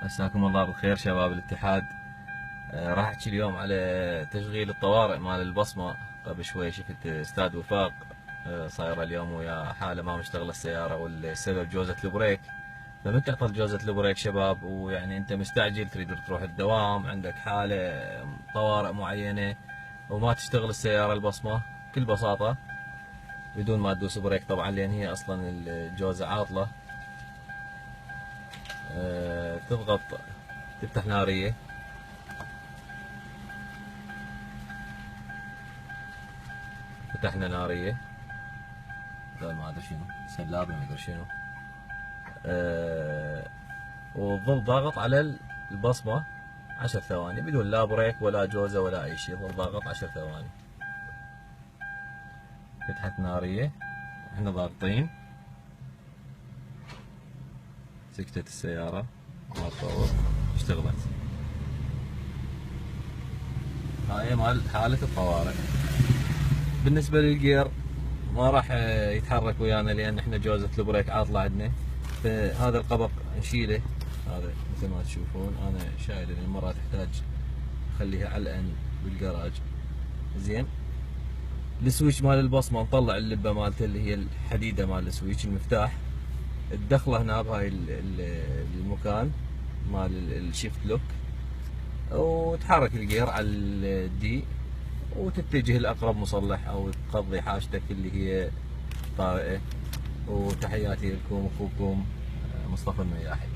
مساكم الله بالخير شباب الاتحاد. راح احكي اليوم على تشغيل الطوارئ مال البصمة. قبل شوي شفت استاذ وفاق صايره اليوم ويا حاله ما مشتغله السيارة والسبب جوزة البريك. فمن تعطل جوزة البريك شباب، ويعني انت مستعجل تريد تروح الدوام، عندك حالة طوارئ معينة وما تشتغل السيارة البصمة، بكل بساطة بدون ما تدوس بريك طبعا لان هي اصلا الجوزة عاطلة. تضغط تفتح نارية، فتحنا نارية، لا ما ادري شنو سلابة ما ادري شنو. وظل ضاغط على البصمة 10 ثواني بدون لا بريك ولا جوزة ولا اي شيء، ظل ضاغط 10 ثواني. فتحت نارية احنا ضاغطين، سكتت السيارة ما تطور، اشتغلت. هاي مال حالة الطوارئ. بالنسبة للجير ما راح يتحرك ويانا لان احنا جوزة البريك عاطلة عندنا، فهذا القبق نشيله. هذا مثل ما تشوفون انا شايله لان مرات تحتاج اخليها علقا بالجراج. زين، السويتش مال البصمة نطلع اللبة مالته اللي هي الحديدة مال السويتش، المفتاح تدخله هنا بهاي المكان مال الشيفت لوك، وتحرك الجير على الدي وتتجه لأقرب مصلح أو تقضي حاجتك اللي هي طارئة. وتحياتي لكم أخوكم مصطفى المياحي.